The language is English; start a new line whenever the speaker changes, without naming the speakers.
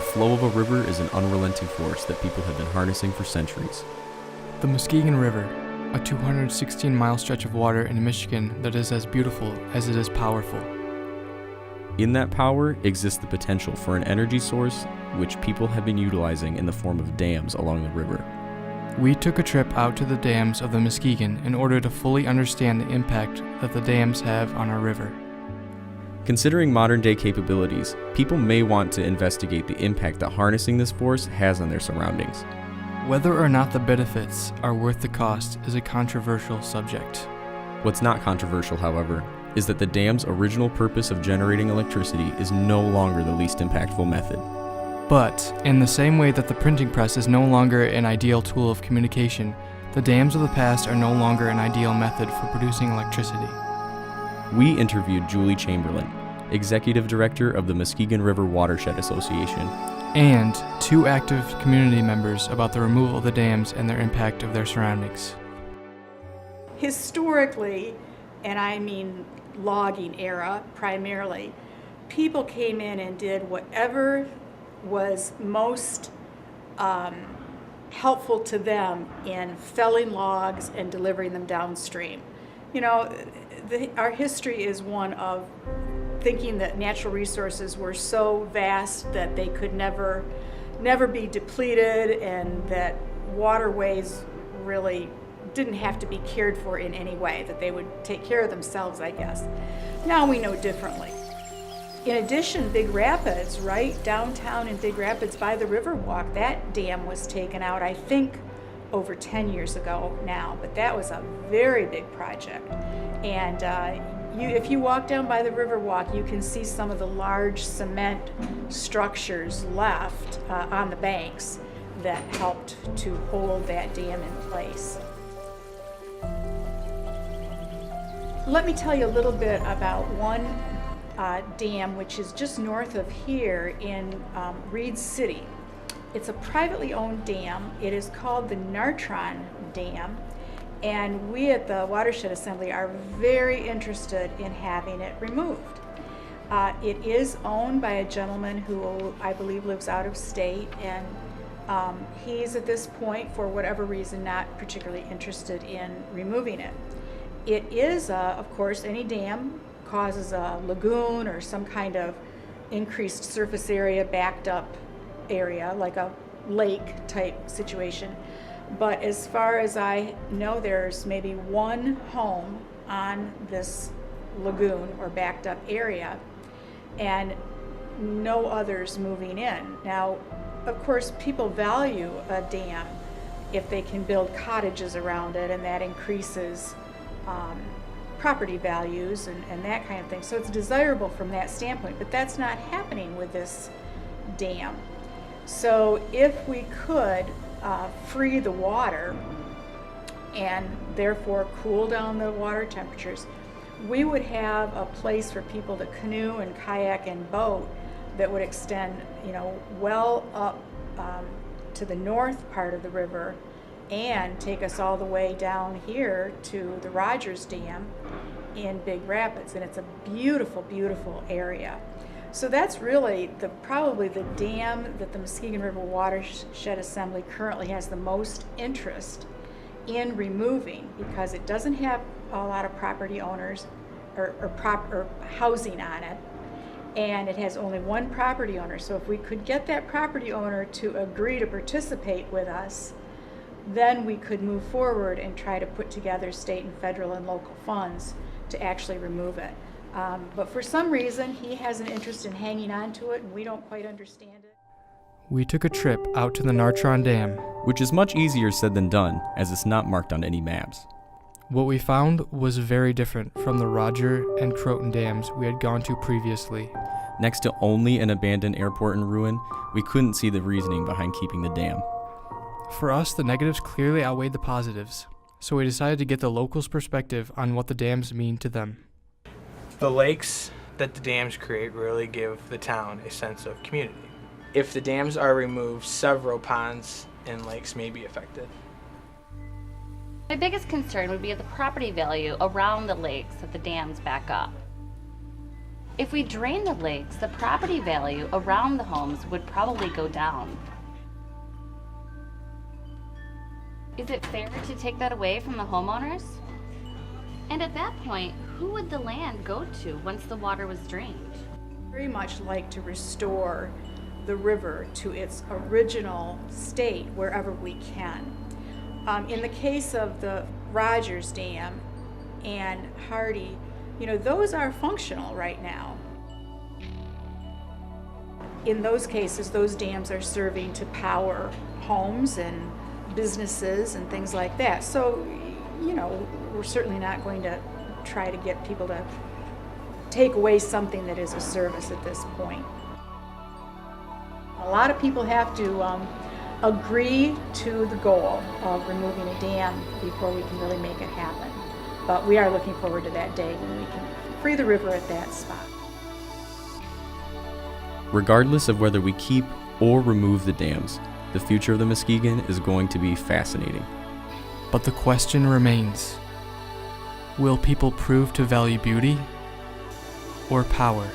flow of a river is an unrelenting force that people have been harnessing for centuries.
The Muskegon River, a 216-mile stretch of water in Michigan that is as beautiful as it is powerful.
In that power exists the potential for an energy source which people have been utilizing in the form of dams along the river.
We took a trip out to the dams of the Muskegon in order to fully understand the impact that the dams have on our river.
Considering modern-day capabilities, people may want to investigate the impact that harnessing this force has on their surroundings.
Whether or not the benefits are worth the cost is a controversial subject.
What's not controversial, however, is that the dam's original purpose of generating electricity is no longer the least impactful method.
But, in the same way that the printing press is no longer an ideal tool of communication, the dams of the past are no longer an ideal method for producing electricity.
We interviewed Julie Chamberlain, Executive Director of the Muskegon River Watershed Association,
and 2 active community members about the removal of the dams and their impact of their surroundings.
Historically, and I mean logging era primarily, people came in and did whatever was most helpful to them in felling logs and delivering them downstream. You know, our history is one of thinking that natural resources were so vast that they could never be depleted, and that waterways really didn't have to be cared for in any way, that they would take care of themselves, I guess. Now we know differently. In addition, Big Rapids, right downtown in Big Rapids by the Riverwalk, that dam was taken out, I think, over 10 years ago now, but that was a very big project. And if you walk down by the Riverwalk, you can see some of the large cement structures left on the banks that helped to hold that dam in place. Let me tell you a little bit about one dam which is just north of here in Reed City. It's a privately owned dam. It is called the Nartron Dam, and we at the Watershed Assembly are very interested in having it removed. It is owned by a gentleman who I believe lives out of state, and he's at this point, for whatever reason, not particularly interested in removing it. It is, of course, any dam causes a lagoon or some kind of increased surface area, backed up area, like a lake type situation. But as far as I know, there's maybe one home on this lagoon or backed up area, and no others moving in. Now, of course, people value a dam if they can build cottages around it, and that increases property values and that kind of thing. So it's desirable from that standpoint, but that's not happening with this dam. So if we could free the water and therefore cool down the water temperatures, we would have a place for people to canoe and kayak and boat that would extend, well up to the north part of the river and take us all the way down here to the Rogers Dam in Big Rapids. And it's a beautiful, beautiful area. So that's really probably the dam that the Muskegon River Watershed Assembly currently has the most interest in removing, because it doesn't have a lot of property owners or housing on it, and it has only one property owner. So if we could get that property owner to agree to participate with us, then we could move forward and try to put together state and federal and local funds to actually remove it. But for some reason, he has an interest in hanging on to it, and we don't quite understand it.
We took a trip out to the Nartron Dam,
which is much easier said than done, as it's not marked on any maps.
What we found was very different from the Roger and Croton dams we had gone to previously.
Next to only an abandoned airport in ruin, we couldn't see the reasoning behind keeping the dam.
For us, the negatives clearly outweighed the positives, so we decided to get the locals' perspective on what the dams mean to them.
The lakes that the dams create really give the town a sense of community. If the dams are removed, several ponds and lakes may be affected.
My biggest concern would be the property value around the lakes that the dams back up. If we drain the lakes, the property value around the homes would probably go down. Is it fair to take that away from the homeowners? And at that point, who would the land go to once the water was drained?
Very much like to restore the river to its original state wherever we can. In the case of the Rogers Dam and Hardy, those are functional right now. In those cases, those dams are serving to power homes and businesses and things like that. So, we're certainly not going to try to get people to take away something that is a service at this point. A lot of people have to agree to the goal of removing a dam before we can really make it happen. But we are looking forward to that day when we can free the river at that spot.
Regardless of whether we keep or remove the dams, the future of the Muskegon is going to be fascinating.
But the question remains, will people prove to value beauty or power?